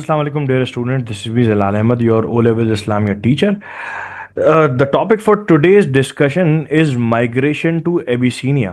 Assalamu alaikum, dear student. This is Zalal Ahmed, your O-Level Islamia teacher. The topic for today's discussion is migration to Abyssinia.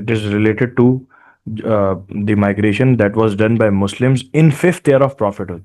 it is related to the migration that was done by Muslims in fifth year of prophethood.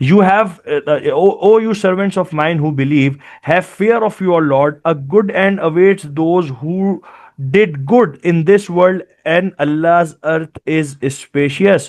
You have, O you servants of mine who believe, have fear of your Lord. A good end awaits those who did good in this world, and Allah's earth is spacious.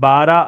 12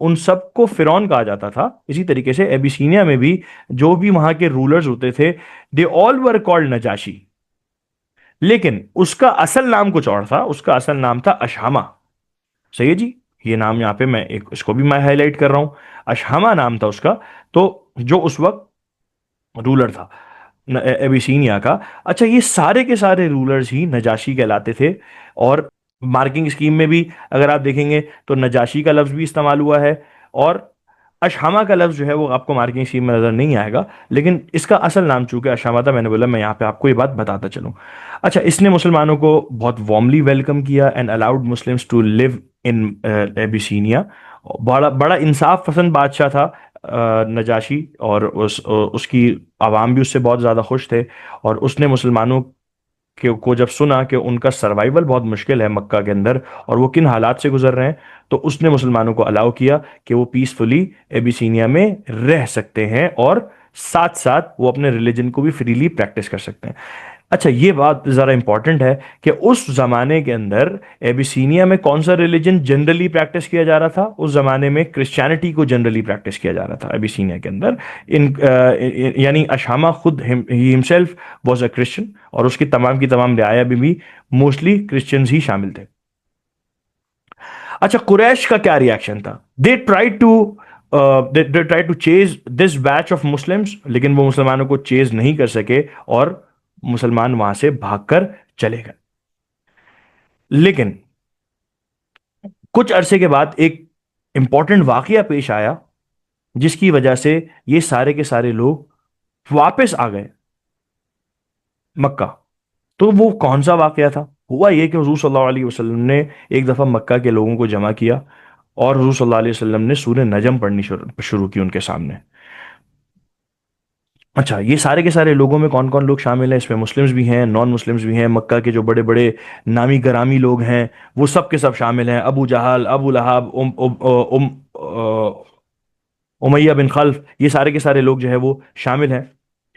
ان سب کو فرعون کہا جاتا تھا. اسی طریقے سے Abyssinia میں بھی جو بھی وہاں کے رولرز ہوتے تھے, دے آل ور کالڈ نجاشی. لیکن اس کا اصل نام کچھ اور تھا, اس کا اصل نام تھا اشہما. صحیح ہے جی, یہ نام یہاں پہ میں اس کو بھی میں ہائی لائٹ کر رہا ہوں, اشہما نام تھا اس کا. تو جو اس وقت رولر تھا ایبیسینیا کا. اچھا, یہ سارے کے سارے رولرز ہی نجاشی کہلاتے تھے. اور مارکنگ اسکیم میں بھی اگر آپ دیکھیں گے تو نجاشی کا لفظ بھی استعمال ہوا ہے, اور اشہما کا لفظ جو ہے وہ آپ کو مارکنگ اسکیم میں نظر نہیں آئے گا, لیکن اس کا اصل نام چونکہ اشہما تھا, میں نے بولا میں یہاں پہ آپ کو یہ بات بتاتا چلوں. اچھا, اس نے مسلمانوں کو بہت وارملی ویلکم کیا and allowed Muslims to leave in Abyssinia. بڑا بڑا انصاف پسند بادشاہ تھا نجاشی, اور اس کی عوام بھی اس سے بہت زیادہ خوش تھے. اور اس نے مسلمانوں کو جب سنا کہ ان کا سروائیول بہت مشکل ہے مکہ کے اندر اور وہ کن حالات سے گزر رہے ہیں, تو اس نے مسلمانوں کو الاؤ کیا کہ وہ پیسفلی ایبیسینیا میں رہ سکتے ہیں, اور ساتھ ساتھ وہ اپنے ریلیجن کو بھی فریلی پریکٹس کر سکتے ہیں. اچھا, یہ بات ذرا امپورٹنٹ ہے کہ اس زمانے کے اندر ایبیسینیا میں کون سا ریلیجن جنرلی پریکٹس کیا جا رہا تھا؟ اس زمانے میں کرسچینٹی کو جنرلی پریکٹس کیا جا رہا تھا ایبیسینیا کے اندر. یعنی اشہما خود ہی ہمسیلف واز اے کرسچن, اور اس کی تمام رعایا بھی موسٹلی کرسچنز ہی شامل تھے. اچھا, قریش کا کیا ریاکشن تھا؟ دے ٹرائی ٹو چیز دس بیچ آف مسلمس, لیکن وہ مسلمانوں کو چیز نہیں کر سکے اور مسلمان وہاں سے بھاگ کر چلے گئے. لیکن کچھ عرصے کے بعد ایک امپورٹنٹ واقعہ پیش آیا جس کی وجہ سے یہ سارے کے سارے لوگ واپس آ گئے مکہ. تو وہ کون سا واقعہ تھا؟ ہوا یہ کہ حضور صلی اللہ علیہ وسلم نے ایک دفعہ مکہ کے لوگوں کو جمع کیا, اور حضور صلی اللہ علیہ وسلم نے سورہ نجم پڑھنی شروع کی ان کے سامنے. اچھا, یہ سارے کے سارے لوگوں میں کون کون لوگ شامل ہیں؟ اس میں مسلمز بھی ہیں, نان مسلمز بھی ہیں. مکہ کے جو بڑے بڑے نامی گرامی لوگ ہیں وہ سب کے سب شامل ہیں. ابو جہل, ابو لہب, امیہ بن خلف, یہ سارے کے سارے لوگ جو ہے وہ شامل ہیں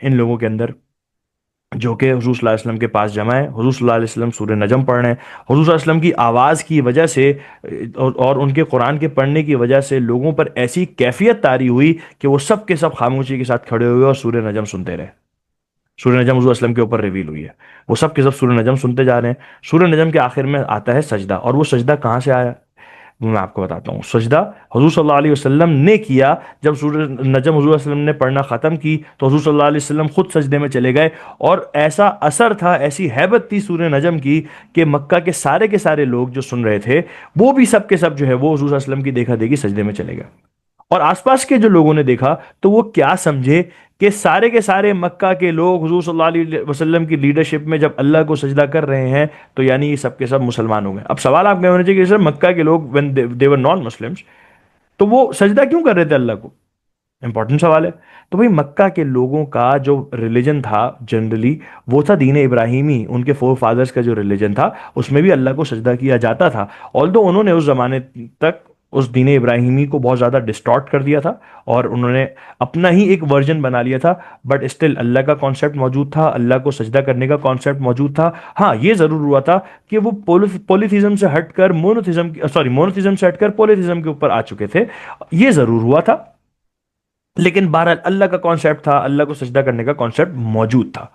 ان لوگوں کے اندر, جو کہ حضور صلی اللہ علیہ وسلم کے پاس جمع ہے. حضور صلی اللہ علیہ وسلم سورہ نجم پڑھ رہے ہیں. حضور صلی اللہ علیہ وسلم کی آواز کی وجہ سے اور ان کے قرآن کے پڑھنے کی وجہ سے لوگوں پر ایسی کیفیت طاری ہوئی کہ وہ سب کے سب خاموشی کے ساتھ کھڑے ہوئے اور سورہ نجم سنتے رہے. سورہ نجم حضور صلی اللہ علیہ وسلم کے اوپر ریویل ہوئی ہے, وہ سب کے سب سورہ نجم سنتے جا رہے ہیں. سورہ نجم کے آخر میں آتا ہے سجدہ, اور وہ سجدہ کہاں سے آیا میں آپ کو بتاتا ہوں. سجدہ حضور صلی اللہ علیہ وسلم نے کیا. جب سورہ نجم حضور صلی اللہ علیہ وسلم نے پڑھنا ختم کی تو حضور صلی اللہ علیہ وسلم خود سجدے میں چلے گئے, اور ایسا اثر تھا, ایسی ہیبت تھی سورہ نجم کی کہ مکہ کے سارے لوگ جو سن رہے تھے وہ بھی سب کے سب جو ہے وہ حضور صلی اللہ علیہ وسلم کی دیکھا دیکھی سجدے میں چلے گئے. اور آس پاس کے جو لوگوں نے دیکھا تو وہ کیا سمجھے کہ سارے کے سارے مکہ کے لوگ حضور صلی اللہ علیہ وسلم کی لیڈرشپ میں جب اللہ کو سجدہ کر رہے ہیں تو یعنی یہ سب کے سب مسلمان ہو گئے. اب سوال آپ کے ہونا چاہیے کہ سر مکہ کے لوگ when they were non Muslims تو وہ سجدہ کیوں کر رہے تھے اللہ کو؟ امپورٹنٹ سوال ہے. تو بھائی مکہ کے لوگوں کا جو ریلیجن تھا جنرلی وہ تھا دین ابراہیمی. ان کے فور فادرز کا جو ریلیجن تھا اس میں بھی اللہ کو سجدہ کیا جاتا تھا, آلدو انہوں نے اس زمانے تک اس دین ابراہیمی کو بہت زیادہ ڈسٹارٹ کر دیا تھا اور انہوں نے اپنا ہی ایک ورژن بنا لیا تھا, بٹ اسٹل اللہ کا کانسیپٹ موجود تھا, اللہ کو سجدہ کرنے کا کانسیپٹ موجود تھا. ہاں, یہ ضرور ہوا تھا کہ وہ پولیتھیزم سے ہٹ کر مونوتھیزم سے ہٹ کر پولیتھیزم کے اوپر آ چکے تھے, یہ ضرور ہوا تھا. لیکن بہرحال اللہ کا کانسیپٹ تھا, اللہ کو سجدہ کرنے کا کانسیپٹ موجود تھا.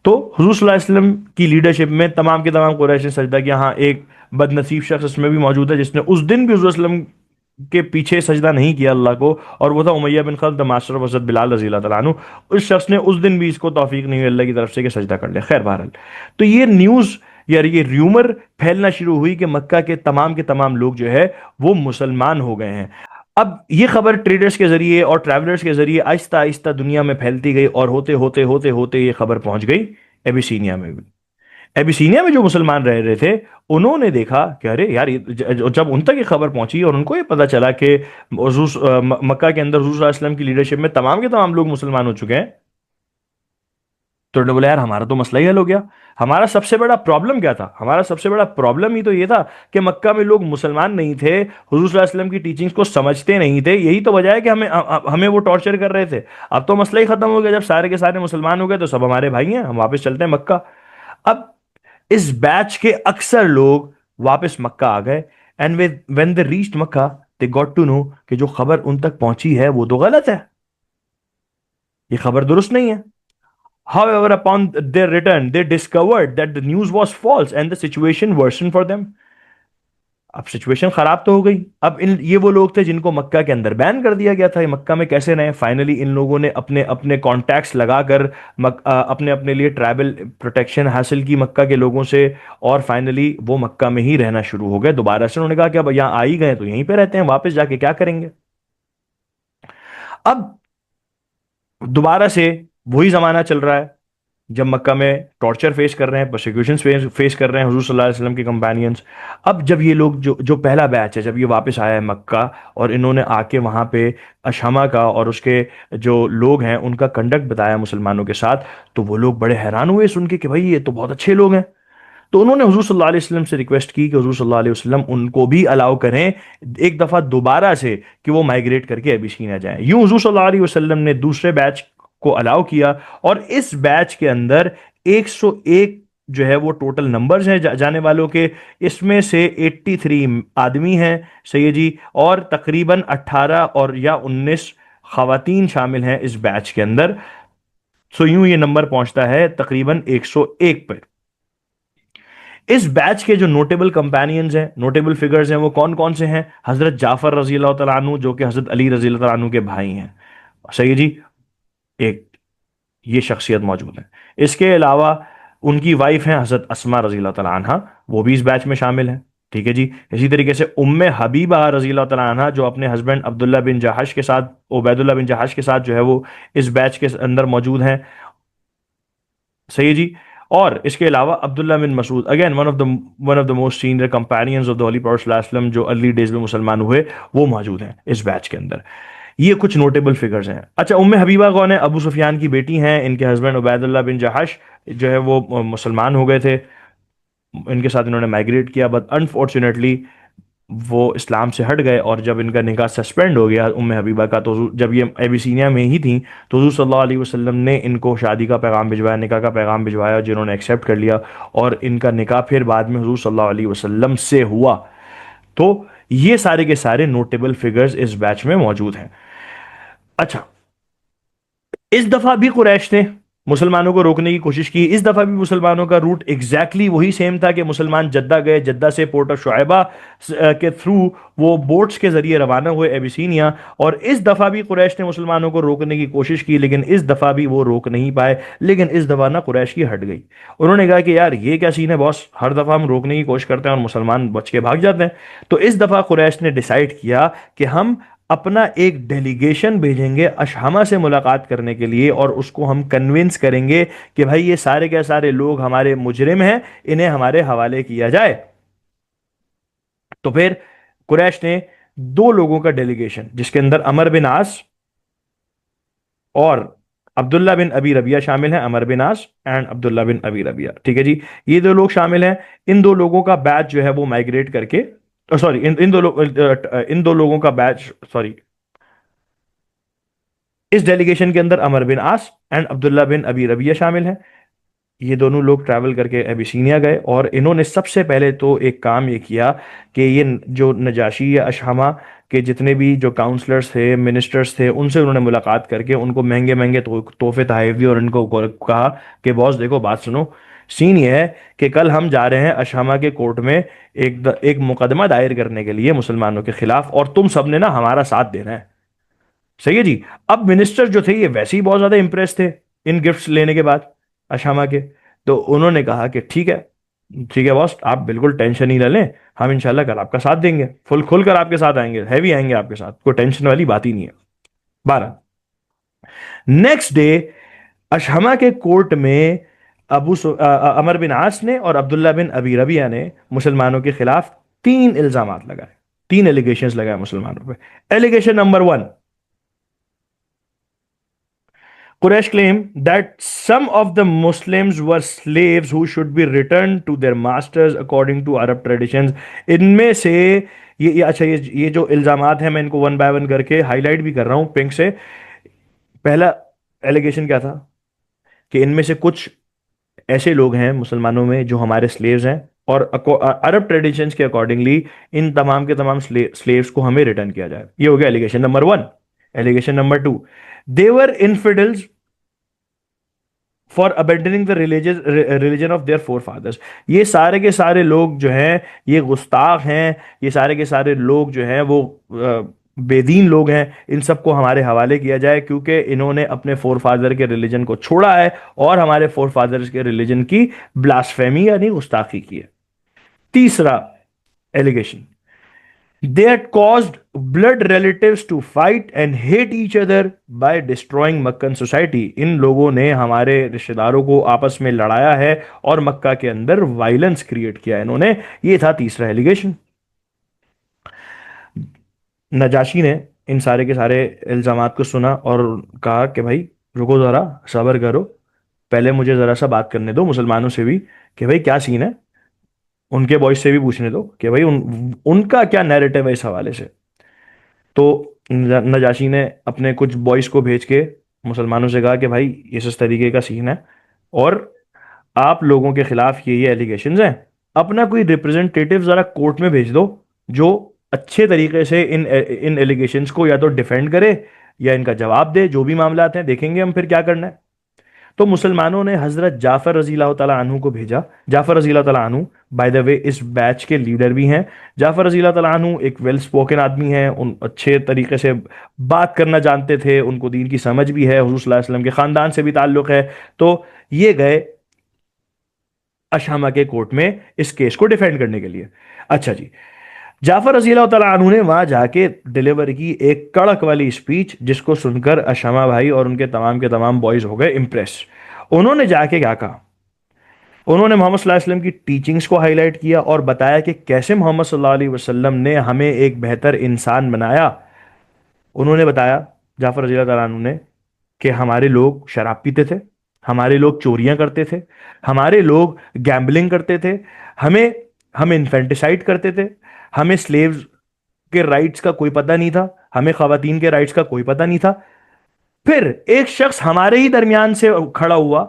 تو حضور صلی اللہ علیہ وسلم کی لیڈرشپ میں تمام کے تمام قریش نے سجدہ کیا. ہاں, ایک بد نصیب شخص اس میں بھی موجود ہے جس نے اس دن بھی حضور صلی اللہ علیہ وسلم کے پیچھے سجدہ نہیں کیا اللہ کو, اور وہ تھا امیہ بن خلف, دا ماسٹر آف حضرت بلال رضی اللہ تعالیٰ عنہ. اس شخص نے اس دن بھی اس کو توفیق نہیں ہوئی اللہ کی طرف سے کہ سجدہ کر لے. خیر بہرحال, تو یہ نیوز یا یہ ریومر پھیلنا شروع ہوئی کہ مکہ کے تمام لوگ جو ہے وہ مسلمان ہو گئے ہیں. اب یہ خبر ٹریڈرز کے ذریعے اور ٹریولرز کے ذریعے آہستہ آہستہ دنیا میں پھیلتی گئی, اور ہوتے ہوتے ہوتے ہوتے یہ خبر پہنچ گئی ایبیسینیا میں بھی. ایبیسینیا میں جو مسلمان رہ رہے تھے انہوں نے دیکھا کہ ارے یار, جب ان تک یہ خبر پہنچی اور ان کو یہ پتا چلا کہ مکہ کے اندر حضور صلی اللہ علیہ وسلم کی لیڈرشپ میں تمام کے تمام لوگ مسلمان ہو چکے ہیں, تو انہوں نے بولا یار ہمارا تو مسئلہ ہی حل ہو گیا. ہمارا سب سے بڑا پرابلم کیا تھا؟ ہمارا سب سے بڑا پرابلم ہی تو یہ تھا کہ مکہ میں لوگ مسلمان نہیں تھے, حضور صلی اللہ علیہ وسلم کی ٹیچنگز کو سمجھتے نہیں تھے. یہی تو وجہ ہے کہ ہمیں وہ ٹارچر کر رہے تھے. اب تو مسئلہ ہی ختم ہو گیا, جب سارے کے سارے مسلمان ہو گئے تو سب ہمارے بھائی ہیں, ہم واپس چلتے ہیں مکہ. اب اس بیچ کے اکثر لوگ واپس مکہ آ گئے, and when they reached Mecca they got to know کہ جو خبر ان تک پہنچی ہے وہ تو غلط ہے, یہ خبر درست نہیں ہے. However, upon their return, they discovered that the news was false and the situation worsened for them. اب سچویشن خراب تو ہو گئی. اب یہ وہ لوگ تھے جن کو مکہ کے اندر بین کر دیا گیا تھا, یہ مکہ میں کیسے رہے؟ فائنلی ان لوگوں نے اپنے اپنے کانٹیکٹس لگا کر اپنے اپنے لیے ٹرائبل پروٹیکشن حاصل کی مکہ کے لوگوں سے, اور فائنلی وہ مکہ میں ہی رہنا شروع ہو گئے دوبارہ سے. انہوں نے کہا کہ اب یہاں آ ہی گئے تو یہیں پہ رہتے ہیں, واپس جا کے کیا کریں گے. اب دوبارہ سے وہی زمانہ چل رہا ہے جب مکہ میں ٹارچر فیس کر رہے ہیں, پرسیکیوشن فیس کر رہے ہیں حضور صلی اللہ علیہ وسلم کے کمپینینز. اب جب یہ لوگ جو پہلا بیچ ہے, جب یہ واپس آیا ہے مکہ اور انہوں نے آ کے وہاں پہ اشہما کا اور اس کے جو لوگ ہیں ان کا کنڈکٹ بتایا مسلمانوں کے ساتھ, تو وہ لوگ بڑے حیران ہوئے سن کے کہ بھائی یہ تو بہت اچھے لوگ ہیں. تو انہوں نے حضور صلی اللہ علیہ وسلم سے ریکویسٹ کی کہ حضور صلی اللہ علیہ وسلم ان کو بھی الاؤ کریں ایک دفعہ دوبارہ سے کہ وہ مائگریٹ کر کے ابیسینیا جائیں. یوں حضور صلی اللہ علیہ وسلم نے دوسرے بیچ کو الاؤ کیا, اور اس بیچ کے اندر 101 جو ہے وہ ٹوٹل نمبرز ہیں جانے والوں کے. اس میں سے 83 آدمی ہیں سید جی, اور تقریباً 18 اور یا 19 خواتین شامل ہیں اس بیچ کے اندر. سو یوں یہ نمبر پہنچتا ہے تقریباً 101 پر. اس بیچ کے جو نوٹیبل کمپینینز ہیں, نوٹیبل فگرز ہیں, وہ کون کون سے ہیں؟ حضرت جعفر رضی اللہ تعالیٰ عنہ جو کہ حضرت علی رضی اللہ تعالیٰ عنہ کے بھائی ہیں. صحیح جی, ایک یہ شخصیت موجود ہے. اس کے علاوہ ان کی وائف ہیں حضرت اسما رضی اللہ تعالیٰ عنہ, وہ بھی اس بیچ میں شامل ہیں. ٹھیک ہے جی. اسی طریقے سے ام حبیبہ رضی اللہ تعالیٰ عنہ جو اپنے ہسبینڈ عبداللہ بن جہش کے ساتھ, عبید اللہ بن جہش کے ساتھ جو ہے وہ اس بیچ کے اندر موجود ہیں. صحیح جی. اور اس کے علاوہ Abdullah bin Masood, again one of the most senior companions of the holy prophet صلی اللہ علیہ وسلم, جو ارلی ڈیز میں مسلمان ہوئے, وہ موجود ہیں اس بیچ کے اندر. یہ کچھ نوٹیبل فگرز ہیں. اچھا, ام حبیبہ کون ہے؟ ابو سفیان کی بیٹی ہیں. ان کے ہسبینڈ عبید اللہ بن جہش جو ہے وہ مسلمان ہو گئے تھے, ان کے ساتھ انہوں نے مائگریٹ کیا, بٹ انفارچونیٹلی وہ اسلام سے ہٹ گئے, اور جب ان کا نکاح سسپینڈ ہو گیا ام حبیبہ کا, تو جب یہ ایبیسینیا میں ہی تھیں تو حضور صلی اللہ علیہ وسلم نے ان کو شادی کا پیغام بھجوایا, نکاح کا پیغام بھجوایا, جنہوں نے ایکسیپٹ کر لیا, اور ان کا نکاح پھر بعد میں حضور صلی اللہ علیہ وسلم سے ہوا. تو یہ سارے کے سارے نوٹیبل فگرز اس بیچ میں موجود ہیں. اچھا, اس دفعہ بھی قریش نے مسلمانوں کو روکنے کی کوشش کی. اس دفعہ بھی مسلمانوں کا روٹ ایگزیکٹلی وہی سیم تھا کہ مسلمان جدہ گئے, جدہ سے پورٹ آف شعیبہ کے تھرو وہ بوٹس کے ذریعے روانہ ہوئے ایبیسینیا. اور اس دفعہ بھی قریش نے مسلمانوں کو روکنے کی کوشش کی, لیکن اس دفعہ بھی وہ روک نہیں پائے. لیکن اس دفعہ نہ قریش کی ہٹ گئی. انہوں نے کہا کہ یار یہ کیا سین ہے باس, ہر دفعہ ہم روکنے کی کوشش کرتے ہیں اور مسلمان بچ کے بھاگ جاتے ہیں. تو اس دفعہ قریش نے ڈیسائیڈ کیا کہ ہم اپنا ایک ڈیلیگیشن بھیجیں گے اشہما سے ملاقات کرنے کے لیے, اور اس کو ہم کنونس کریں گے کہ بھائی یہ سارے کے سارے لوگ ہمارے مجرم ہیں, انہیں ہمارے حوالے کیا جائے. تو پھر قریش نے 2 لوگوں کا ڈیلیگیشن, جس کے اندر عمر بن عاص اور عبداللہ بن ابی ربیعہ شامل ہیں, عمر بن عاص اینڈ عبداللہ بن ابی ربیعہ. ٹھیک ہے جی, یہ 2 لوگ شامل ہیں. ان 2 لوگوں کا بیچ جو ہے وہ مائگریٹ کر کے, سوری ان دو لوگوں کا بیچ, سوری اس ڈیلیگیشن کے اندر عمر بن عاص اینڈ عبداللہ بن ابی ربیعہ شامل ہیں. یہ دونوں لوگ ٹریول کر کے ایبیسینیا گئے, اور انہوں نے سب سے پہلے تو ایک کام یہ کیا کہ یہ جو نجاشی یا اشہما کے جتنے بھی جو کاؤنسلرز تھے, منسٹرز تھے, ان سے انہوں نے ملاقات کر کے ان کو مہنگے مہنگے تحفے تحائف دی, اور ان کو کہا کہ باس دیکھو بات سنو, سین یہ ہے کہ کل ہم جا رہے ہیں اشہما کے کورٹ میں ایک مقدمہ دائر کرنے کے لیے مسلمانوں کے خلاف, اور تم سب نے نا ہمارا ساتھ دینا ہے. صحیح ہے جی. اب منسٹر جو تھے یہ ویسے ہی بہت زیادہ امپریس تھے ان گفٹس لینے کے بعد اشہما کے, تو انہوں نے کہا کہ ٹھیک ہے باس, آپ بالکل ٹینشن ہی نہ لیں, ہم انشاءاللہ کل آپ کا ساتھ دیں گے, فل کھل کر آپ کے ساتھ آئیں گے, ہیوی آئیں گے آپ کے ساتھ, کوئی ٹینشن والی بات ہی نہیں ہے. 12 نیکسٹ ڈے اشہما کے کورٹ میں عمر بن عاص نے اور عبداللہ بن ابی ربیعہ نے مسلمانوں کے خلاف 3 الزامات لگائے, 3 ایلیگیشنز لگائے مسلمانوں پہ. Allegation number 1, Quraysh claim that some of the Muslims were slaves who should be returned to their masters according to Arab traditions. ان میں سے یہ جو الزامات ہیں میں ان کو ون بائی ون کر کے ہائی لائٹ بھی کر رہا ہوں پنک سے. پہلا ایلیگیشن کیا تھا کہ ان میں سے کچھ ایسے لوگ ہیں مسلمانوں میں جو ہمارے سلیوز ہیں, اور عرب ٹریڈیشنز کے اکارڈنگلی ان تمام کے تمام سلیوز کو ہمیں ریٹرن کیا جائے. یہ ہو گیا allegation number 1. Allegation number 2, they were infidels for abandoning the religion of their forefathers. یہ سارے کے سارے لوگ جو ہیں یہ گستاخ ہیں, یہ سارے کے سارے لوگ جو ہیں وہ بے دین لوگ ہیں, ان سب کو ہمارے حوالے کیا جائے کیونکہ انہوں نے اپنے فور فادر کے ریلیجن کو چھوڑا ہے اور ہمارے فور فادرز کے ریلیجن کی بلاسفیمی یعنی گستاخی کی ہے. تیسرا allegation, they had caused blood relatives to fight and hate each other by destroying Meccan society. ان لوگوں نے ہمارے رشتہ داروں کو آپس میں لڑایا ہے اور مکہ کے اندر وائلنس کریٹ کیا انہوں نے. یہ تھا تیسرا ایلیگیشن. نجاشی نے ان سارے کے سارے الزامات کو سنا اور کہا کہ بھائی رکو ذرا, صبر کرو, پہلے مجھے ذرا سا بات کرنے دو مسلمانوں سے بھی کہ بھائی کیا سین ہے, ان کے بوائز سے بھی پوچھنے دو کہ بھائی ان کا کیا نیریٹو ہے اس حوالے سے. تو نجاشی نے اپنے کچھ بوائز کو بھیج کے مسلمانوں سے کہا کہ بھائی اس طریقے کا سین ہے اور آپ لوگوں کے خلاف یہ ایلیگیشنز ہیں, اپنا کوئی ریپرزنٹیٹیو ذرا کورٹ میں بھیج دو جو اچھے طریقے سے ان ایلیگیشنز کو یا تو ڈیفینڈ کرے یا ان کا جواب دے. جو بھی معاملات ہیں دیکھیں گے ہم پھر کیا کرنا ہے. تو مسلمانوں نے حضرت جعفر رضی اللہ تعالیٰ عنہ کو بھیجا. جعفر رضی اللہ تعالیٰ عنہ بائی دا وے اس بیچ کے لیڈر بھی ہیں. جعفر رضی اللہ تعالیٰ عنہ ایک ویل سپوکن آدمی ہیں, ان اچھے طریقے سے بات کرنا جانتے تھے, ان کو دین کی سمجھ بھی ہے, حضور صلی اللہ علیہ وسلم کے خاندان سے بھی تعلق ہے. تو یہ گئے اشامہ کے کورٹ میں اس کیس کو ڈیفینڈ کرنے کے لیے. اچھا جی, جعفر رضی اللہ تعالیٰ عنہ نے وہاں جا کے ڈیلیور کی ایک کڑک والی اسپیچ جس کو سن کر اشامہ بھائی اور ان کے تمام بوائز ہو گئے امپریس. انہوں نے جا کے کیا کہا, انہوں نے محمد صلی اللہ علیہ وسلم کی ٹیچنگز کو ہائی لائٹ کیا اور بتایا کہ کیسے محمد صلی اللہ علیہ وسلم نے ہمیں ایک بہتر انسان بنایا. انہوں نے بتایا جعفر رضی اللہ تعالیٰ عنہ نے کہ ہمارے لوگ شراب پیتے تھے, ہمارے لوگ چوریاں کرتے تھے, ہمارے لوگ گیمبلنگ کرتے تھے, ہم انفینٹیسائڈ کرتے تھے, ہمیں سلیوز کے رائٹس کا کوئی پتہ نہیں تھا, ہمیں خواتین کے رائٹس کا کوئی پتہ نہیں تھا. پھر ایک شخص ہمارے ہی درمیان سے کھڑا ہوا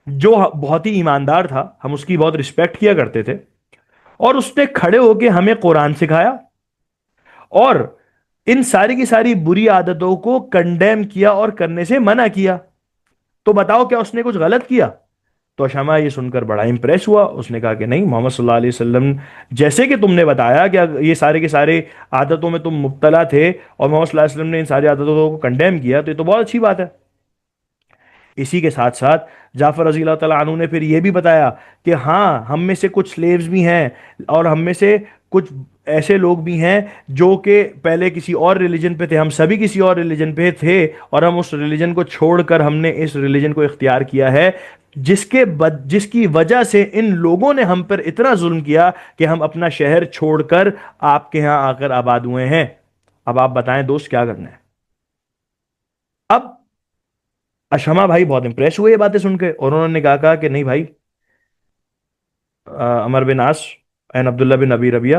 جو بہت ہی ایماندار تھا, ہم اس کی بہت رسپیکٹ کیا کرتے تھے, اور اس نے کھڑے ہو کے ہمیں قرآن سکھایا اور ان ساری کی ساری بری عادتوں کو کنڈیم کیا اور کرنے سے منع کیا. تو بتاؤ کیا اس نے کچھ غلط کیا؟ تو اشامہ یہ سن کر بڑا امپریس ہوا. اس نے کہا کہ نہیں, محمد صلی اللہ علیہ وسلم جیسے کہ تم نے بتایا کہ یہ سارے کے سارے عادتوں میں تم مبتلا تھے اور محمد صلی اللہ علیہ وسلم نے ان ساری عادتوں کو کنڈیم کیا, تو یہ تو بہت اچھی بات ہے. اسی کے ساتھ ساتھ جعفر رضی اللہ تعالیٰ عنہ نے پھر یہ بھی بتایا کہ ہاں ہم میں سے کچھ سلیوز بھی ہیں اور ہم میں سے کچھ ایسے لوگ بھی ہیں جو کہ پہلے کسی اور ریلیجن پہ تھے, ہم سبھی کسی اور ریلیجن پہ تھے اور ہم اس ریلیجن کو چھوڑ کر ہم نے اس ریلیجن کو اختیار کیا ہے جس کی وجہ سے ان لوگوں نے ہم پر اتنا ظلم کیا کہ ہم اپنا شہر چھوڑ کر آپ کے ہاں آ کر آباد ہوئے ہیں. اب آپ بتائیں دوست کیا کرنا ہے. اب اشامہ بھائی بہت امپریس ہوئے یہ باتیں سن کے, اور انہوں نے کہا کہ نہیں بھائی, عمر بن عاص اینڈ عبداللہ بن ابی ربیہ,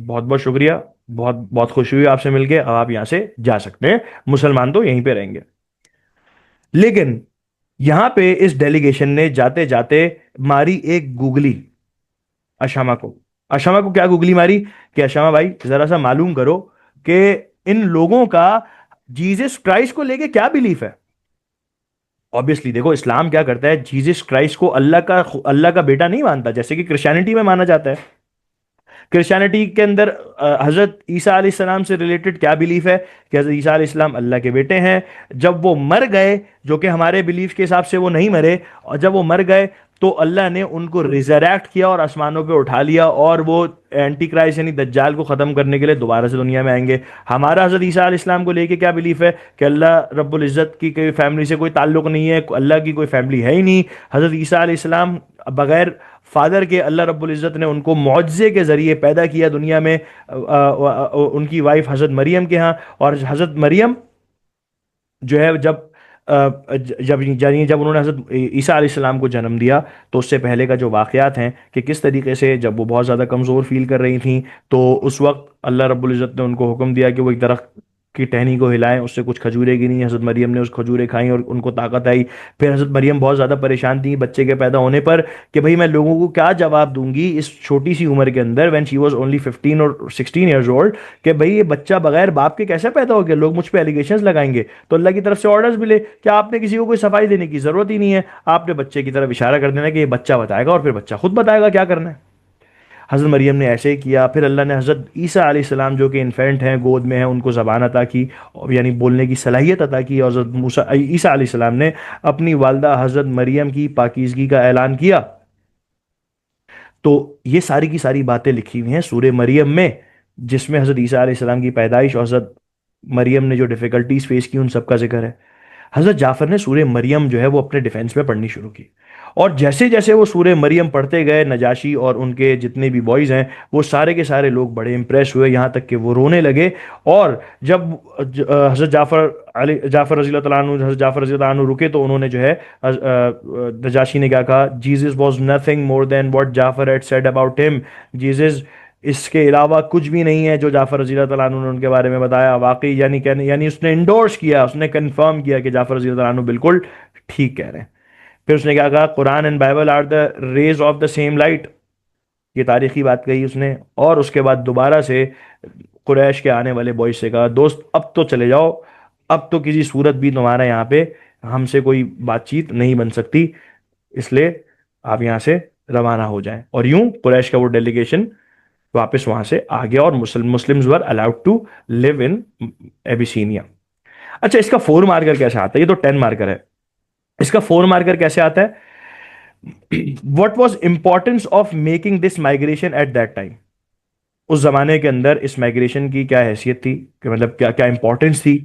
بہت بہت شکریہ, بہت بہت خوشی ہوئی آپ سے مل کے, اب آپ یہاں سے جا سکتے ہیں, مسلمان تو یہیں پہ رہیں گے. لیکن یہاں پہ اس ڈیلیگیشن نے جاتے جاتے ماری ایک گوگلی اشامہ کو. اشامہ کو کیا گوگلی ماری کہ اشامہ بھائی ذرا سا معلوم کرو کہ ان لوگوں کا جیزس کرائسٹ کو لے کے کیا بلیف ہے. obviously دیکھو اسلام کیا کرتا ہے, جیزس کرائسٹ کو اللہ کا بیٹا نہیں مانتا جیسے کہ کرسچینٹی میں مانا جاتا ہے. کرسچینٹی کے اندر حضرت عیسیٰ علیہ السلام سے ریلیٹڈ کیا بلیف ہے کہ حضرت عیسیٰ علیہ السلام اللہ کے بیٹے ہیں. جب وہ مر گئے, جو کہ ہمارے بلیف کے حساب سے وہ نہیں مرے, اور جب وہ مر گئے تو اللہ نے ان کو ریزریکٹ کیا اور آسمانوں پہ اٹھا لیا, اور وہ اینٹی کرائسٹ یعنی دجال کو ختم کرنے کے لیے دوبارہ سے دنیا میں آئیں گے. ہمارا حضرت عیسیٰ علیہ السلام کو لے کے کیا بلیف ہے کہ اللہ رب العزت کی کوئی فیملی سے کوئی تعلق نہیں ہے, اللہ کی کوئی فیملی ہے ہی نہیں. حضرت عیسیٰ علیہ السلام بغیر فادر کے اللہ رب العزت نے ان کو معجزے کے ذریعے پیدا کیا دنیا میں, ان کی وائف حضرت مریم کے ہاں. اور حضرت مریم جو ہے جب انہوں نے حضرت عیسیٰ علیہ السلام کو جنم دیا تو اس سے پہلے کا جو واقعات ہیں کہ کس طریقے سے جب وہ بہت زیادہ کمزور فیل کر رہی تھیں تو اس وقت اللہ رب العزت نے ان کو حکم دیا کہ وہ ایک درخت کی ٹہنی کو ہلائیں، اس سے کچھ کھجوریں گری، حضرت مریم نے اس کھجوریں کھائیں اور ان کو طاقت آئی. پھر حضرت مریم بہت زیادہ پریشان تھیں بچے کے پیدا ہونے پر کہ بھئی میں لوگوں کو کیا جواب دوں گی اس چھوٹی سی عمر کے اندر، وین شی واز اونلی 15 اور 16 ایئرز اولڈ، کہ بھئی یہ بچہ بغیر باپ کے کیسے پیدا ہو گیا، لوگ مجھ پہ ایلیگیشنز لگائیں گے. تو اللہ کی طرف سے آرڈرز ملے کہ آپ نے کسی کو کوئی صفائی دینے کی ضرورت ہی نہیں ہے، آپ نے بچے کی طرف اشارہ کر دینا کہ یہ بچہ بتائے گا اور پھر بچہ خود بتائے گا کیا کرنا ہے. حضرت مریم نے ایسے ہی کیا. پھر اللہ نے حضرت عیسیٰ علیہ السلام جو کہ انفینٹ ہیں، گود میں ہیں، ان کو زبان عطا کی، یعنی بولنے کی صلاحیت عطا کی. اور حضرت عیسیٰ علیہ السلام نے اپنی والدہ حضرت مریم کی پاکیزگی کا اعلان کیا. تو یہ ساری کی ساری باتیں لکھی ہوئی ہیں سورہ مریم میں، جس میں حضرت عیسیٰ علیہ السلام کی پیدائش اور حضرت مریم نے جو ڈیفیکلٹیز فیس کی ان سب کا ذکر ہے. حضرت جعفر نے سورہ مریم جو ہے وہ اپنے ڈیفینس میں پڑھنی شروع کی، اور جیسے جیسے وہ سورہ مریم پڑھتے گئے، نجاشی اور ان کے جتنے بھی بوائز ہیں وہ سارے کے سارے لوگ بڑے امپریس ہوئے، یہاں تک کہ وہ رونے لگے. اور جب حضرت جعفر رضی اللہ تعالیٰ عنہ، حضرت جعفر رضی اللہ عنہ رکے تو انہوں نے جو ہے نجاشی نے کیا کہا، Jesus was nothing more than what Jafar had said about him. Jesus اس کے علاوہ کچھ بھی نہیں ہے جو جعفر رضی اللہ تعالیٰ عنہ نے ان کے بارے میں بتایا. واقعی یعنی اس نے انڈورس کیا، اس نے کنفرم کیا کہ جعفر رضی اللہ عنہ بالکل ٹھیک کہہ رہے ہیں. پھر اس نے کیا کہا، Quran and Bible are the rays of the same light. یہ تاریخی بات کہی اس نے. اور اس کے بعد دوبارہ سے قریش کے آنے والے بوائز سے کہا، دوست اب تو چلے جاؤ، اب تو کسی صورت بھی تمہارا یہاں پہ ہم سے کوئی بات چیت نہیں بن سکتی، اس لیے آپ یہاں سے روانہ ہو جائیں. اور یوں قریش کا وہ ڈیلیگیشن واپس وہاں سے آ گیا اور Muslims were allowed to leave in Abyssinia. اچھا، اس کا 4 مارکر کیسے آتا ہے؟ یہ تو 10 مارکر ہے، اس کا 4 مارکر کیسے آتا ہے؟ What was importance of making this migration at that time? اس زمانے کے اندر اس مائگریشن کی کیا حیثیت تھی، کہ مطلب کیا کیا امپورٹینس تھی؟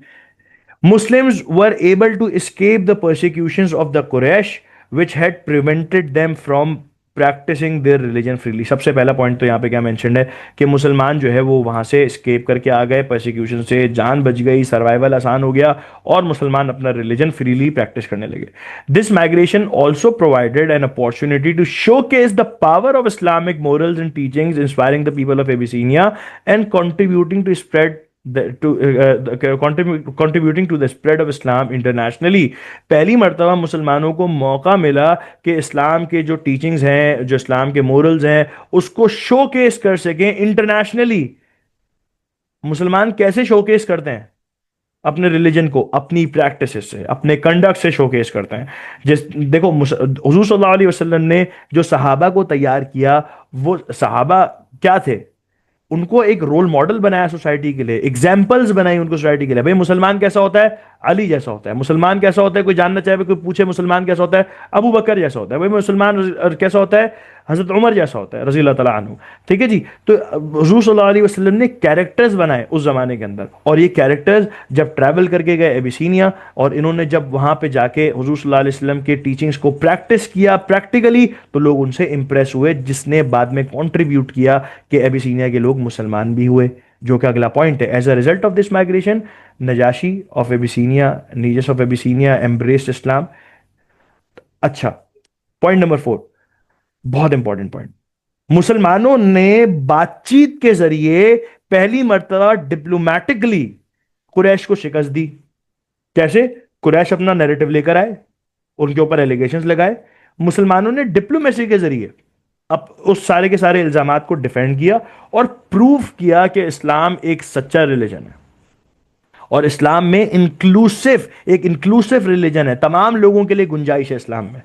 Muslims were able to escape the persecutions of the Quraysh, which had prevented them from practicing their religion freely. سب سے پہلا پوائنٹ تو یہاں پہ کیا مینشنڈ ہے کہ مسلمان جو ہے وہ وہاں سے اسکیپ کر کے آ گئے، پرسیکیوشن سے جان بچ گئی، سروائیول آسان ہو گیا اور مسلمان اپنا ریلیجن فریلی پریکٹس کرنے لگے. This migration also provided an opportunity to showcase the power of Islamic morals and teachings inspiring the people of Abyssinia and contributing to spread contributing to the spread of Islam internationally. پہلی مرتبہ مسلمانوں کو موقع ملا کہ اسلام کے جو teachings ہیں، جو اسلام کے مورلز ہیں، اس کو شو کیس کر سکیں انٹرنیشنلی. مسلمان کیسے شو کیس کرتے ہیں اپنے ریلیجن کو؟ اپنی پریکٹسز سے، اپنے کنڈکٹ سے شو کیس کرتے ہیں. دیکھو حضور صلی اللہ علیہ وسلم نے جو صحابہ کو تیار کیا، وہ صحابہ کیا تھے؟ ان کو ایک رول ماڈل بنایا سوسائٹی کے لیے، ایگزامپلز بنائی ان کو سوسائٹی کے لیے. بھئی مسلمان کیسا ہوتا ہے؟ علی جیسا ہوتا ہے. مسلمان کیسا ہوتا ہے؟ کوئی جاننا چاہے، کوئی پوچھے مسلمان کیسا ہوتا ہے؟ ابو بکر جیسا ہوتا ہے. بھئی مسلمان کیسا ہوتا ہے؟ حضرت عمر جیسا ہوتا ہے رضی اللہ تعالیٰ عنہ. ٹھیک ہے جی. تو حضور صلی اللہ علیہ وسلم نے کیریکٹرز بنائے اس زمانے کے اندر، اور یہ کیریکٹرز جب ٹریول کر کے گئے ایبیسینیا، اور انہوں نے جب وہاں پہ جا کے حضور صلی اللہ علیہ وسلم کے ٹیچنگز کو پریکٹس کیا پریکٹیکلی، تو لوگ ان سے امپریس ہوئے، جس نے بعد میں کنٹریبیوٹ کیا کہ ایبیسینیا کے لوگ مسلمان بھی ہوئے، جو کہ اگلا پوائنٹ ہے. As a result of this migration, Najashi of Abyssinia, Negus of Abyssinia embraced Islam. اچھا، پوائنٹ نمبر 4، بہت امپورٹنٹ پوائنٹ. مسلمانوں نے بات چیت کے ذریعے پہلی مرتبہ ڈپلومیٹکلی قریش کو شکست دی. کیسے؟ قریش اپنا نیریٹو لے کر آئے، ان کے اوپر ایلیگیشنز لگائے، مسلمانوں نے ڈپلومیسی کے ذریعے اب اس سارے کے سارے الزامات کو ڈیفینڈ کیا اور پروف کیا کہ اسلام ایک سچا ریلیجن ہے، اور اسلام میں ایک انکلوسیو ریلیجن ہے. تمام لوگوں کے لیے گنجائش ہے اسلام میں.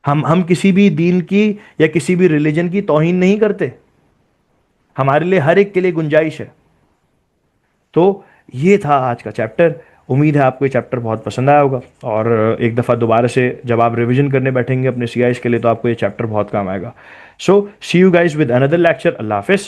ہم کسی بھی دین کی یا کسی بھی ریلیجن کی توہین نہیں کرتے، ہمارے لیے ہر ایک کے لیے گنجائش ہے. تو یہ تھا آج کا چیپٹر. امید ہے آپ کو یہ چیپٹر بہت پسند آیا ہوگا، اور ایک دفعہ دوبارہ سے جب آپ ریویژن کرنے بیٹھیں گے اپنے CIs کے لیے تو آپ کو یہ چیپٹر بہت کام آئے گا. So see you guys with another lecture. اللہ حافظ.